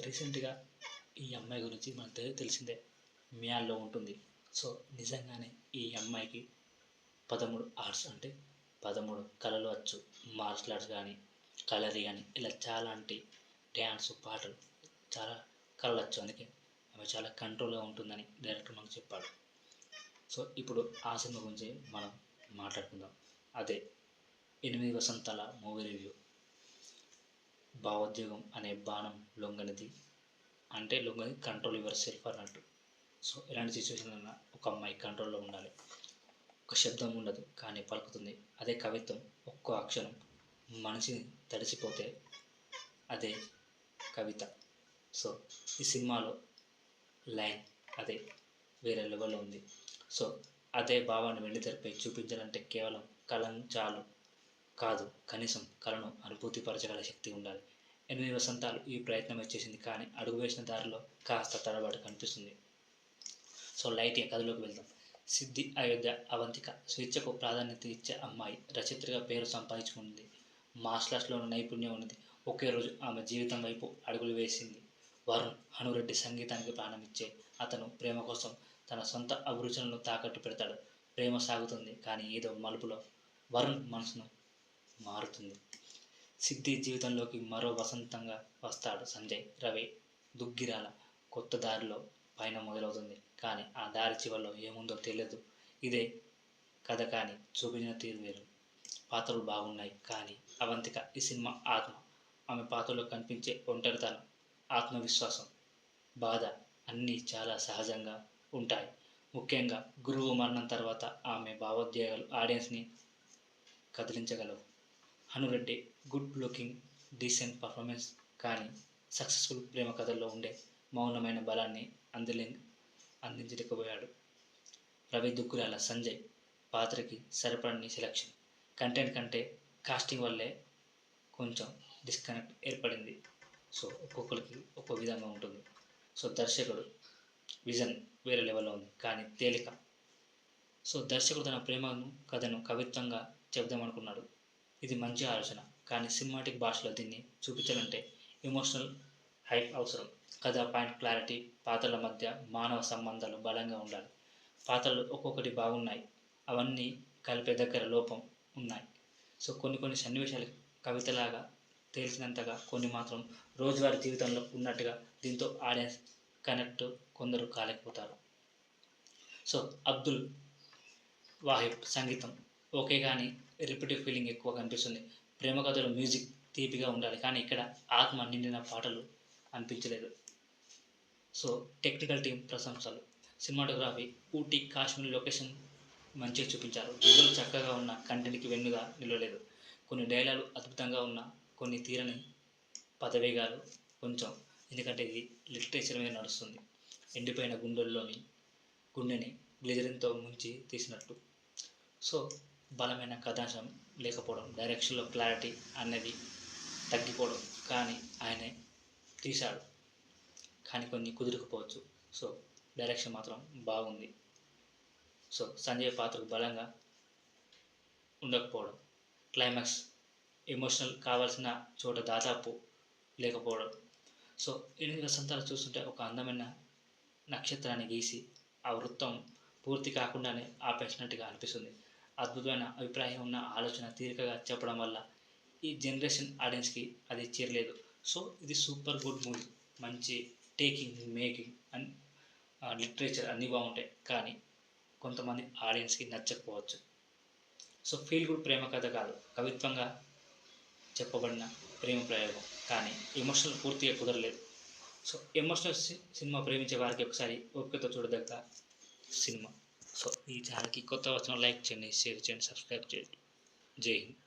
రీసెంట్గా ఈ అమ్మాయి గురించి మనకు తెలిసిందే, మ్యాల్లో ఉంటుంది. సో నిజంగానే ఈ అమ్మాయికి 13 ఆర్ట్స్ అంటే 13 కళలు వచ్చు. మార్షల్ ఆర్ట్స్ కానీ, కలరీ కానీ, ఇలా చాలాంటి డ్యాన్స్, పాటలు చాలా కళలు వచ్చు. అందుకే ఆమె చాలా కంట్రోల్గా ఉంటుందని డైరెక్టర్ మనకు చెప్పాడు. సో ఇప్పుడు ఆ సినిమా గురించి మనం మాట్లాడుకుందాం. అదే 8 వసంతాల మూవీ రివ్యూ. భావోద్వేగం అనే బాణం లొంగనిది, అంటే లొంగని కంట్రోల్ యువర్ సెల్ఫ్ అన్నట్టు. సో ఎలాంటి సిచ్యువేషన్ అన్నా ఒక అమ్మాయి కంట్రోల్లో ఉండాలి. ఒక శబ్దం ఉండదు కానీ పలుకుతుంది. అదే కవిత్వం. ఒక్కో అక్షరం మనిషిని తడిసిపోతే అదే కవిత. సో ఈ సినిమాలో లైన్ అదే వేరే లెవెల్లో ఉంది. సో అదే భావాన్ని వెండితెరపై చూపించాలంటే కేవలం కలం చాలు కాదు, కనీసం కళను అనుభూతిపరచగల శక్తి ఉండాలి. 8 వసంతాలు ఈ ప్రయత్నం చేసింది, కానీ అడుగు వేసిన దారిలో కాస్త తడబాటు కనిపిస్తుంది. సో లైట్గా కథలోకి వెళ్దాం. సిద్ధి, అయోధ్య, అవంతిక స్వేచ్ఛకు ప్రాధాన్యత ఇచ్చే అమ్మాయి. రచయిత్రిగా పేరు సంపాదించుకుంది. మార్షల్ ఆర్ట్స్లో నైపుణ్యం ఉన్నది. ఒకే రోజు ఆమె జీవితం వైపు అడుగులు వేసింది. వరుణ్ హనురెడ్డి సంగీతానికి ప్రాణమిచ్చే అతను ప్రేమ కోసం తన సొంత అభిరుచులను తాకట్టు పెడతాడు. ప్రేమ సాగుతుంది, కానీ ఏదో మలుపులో వరుణ్ మనసును మారుతుంది. సిద్ధి జీవితంలోకి మరో వసంతంగా వస్తాడు సంజయ్. రవి దుగ్గిరాల కొత్త దారిలో పైన మొదలవుతుంది, కానీ ఆ దారి చివరిలో ఏముందో తెలియదు. ఇదే కథ, కానీ చూపించిన తీరు వేరు. పాత్రలు బాగున్నాయి, కానీ అవంతిక ఈ సినిమా ఆత్మ. ఆమె పాత్రలో కనిపించే ఒంటరితనం, ఆత్మవిశ్వాసం, బాధ అన్నీ చాలా సహజంగా ఉంటాయి. ముఖ్యంగా గురువు మరణం తర్వాత ఆమె భావోద్వేగాలు ఆడియన్స్ని కదిలించగలవు. Hanu Reddy good looking, decent performance, కానీ సక్సెస్ఫుల్ ప్రేమ కథల్లో ఉండే మౌనమైన బలాన్ని అందించలేకపోయాడు. రవి దుగ్గురాల సంజయ్ పాత్రకి సరిపడని సెలక్షన్. కంటెంట్ కంటే కాస్టింగ్ వల్లే కొంచెం డిస్కనెక్ట్ ఏర్పడింది. సో ఒక్కొక్కరికి ఒక్కో విధంగా ఉంటుంది. సో దర్శకుడు విజన్ వేరే లెవెల్లో ఉంది, కానీ తేలిక. సో దర్శకుడు తన ప్రేమను కథను కవిత్వంగా చెబుదామనుకున్నాడు. ఇది మంచి ఆలోచన, కానీ సినిమాటిక్ భాషలో దీన్ని చూపించాలంటే ఎమోషనల్ హైప్ అవసరం. కథ పాయింట్ క్లారిటీ, పాత్రల మధ్య మానవ సంబంధాలు బలంగా ఉండాలి. పాత్రలు ఒక్కొక్కటి బాగున్నాయి, అవన్నీ కలిపే దగ్గర లోపం ఉన్నాయి. సో కొన్ని సన్నివేశాలు కవితలాగా తేల్చినంతగా, కొన్ని మాత్రం రోజువారీ జీవితంలో ఉన్నట్టుగా. దీంతో ఆడియన్స్ కనెక్ట్ కొందరు కాలేకపోతారు. సో అబ్దుల్ వాహిబ్ సంగీతం ఓకే, కానీ రిపిటివ్ ఫీలింగ్ ఎక్కువ కనిపిస్తుంది. ప్రేమ కథలో మ్యూజిక్ తీపిగా ఉండాలి, కానీ ఇక్కడ ఆత్మ నిండిన పాటలు అనిపించలేదు. సో టెక్నికల్ టీం ప్రశంసలు. సినిమాటోగ్రఫీ, ఊటీ, కాశ్మీర్ లొకేషన్ మంచిగా చూపించారు. విజువల్ చక్కగా ఉన్న కంటెంట్కి వెన్నుగా నిలవలేదు. కొన్ని డైలాగులు అద్భుతంగా ఉన్న, కొన్ని తీరని పదవేగాలు కొంచెం, ఎందుకంటే ఇది లిటరేచర్ మీద నడుస్తుంది. ఎండిపోయిన గుండెని గ్లిజరిన్తో ముంచి తీసినట్టు. సో బలమైన కథాంశం లేకపోవడం, డైరెక్షన్లో క్లారిటీ అనేది తగ్గిపోవడం, కానీ ఆయనే తీశాడు, కానీ కొన్ని కుదరకపోవచ్చు. సో డైరెక్షన్ మాత్రం బాగుంది. సో సంజయ్ పాత్రకు బలంగా ఉండకపోవడం, క్లైమాక్స్ ఎమోషనల్ కావాల్సిన చోట దాదాపు లేకపోవడం. సో 8 వసంతాలు చూస్తుంటే ఒక అందమైన నక్షత్రాన్ని గీసి ఆ వృత్తం పూర్తి కాకుండానే ఆపేసినట్టుగా అనిపిస్తుంది. అద్భుతమైన అభిప్రాయం ఉన్న ఆలోచన తీరికగా చెప్పడం వల్ల ఈ జనరేషన్ ఆడియన్స్కి అది చేరలేదు. సో ఇది సూపర్ గుడ్ మూవీ. మంచి టేకింగ్, మేకింగ్ అండ్ లిటరేచర్ అన్నీ బాగుంటాయి, కానీ కొంతమంది ఆడియన్స్కి నచ్చకపోవచ్చు. సో ఫీల్ గుడ్ ప్రేమ కథ కాదు, కవిత్వంగా చెప్పబడిన ప్రేమ ప్రయోగం, కానీ ఎమోషనల్ పూర్తిగా కుదరలేదు. సో ఎమోషనల్ సినిమా ప్రేమించే వారికి ఒకసారి ఓపికతో చూడదగ్గ సినిమా. సో ఈ ఛానల్కి కొత్త వచ్చిన లైక్ చేయండి, షేర్ చేయండి, సబ్స్క్రైబ్ చేయండి. జై హింద్.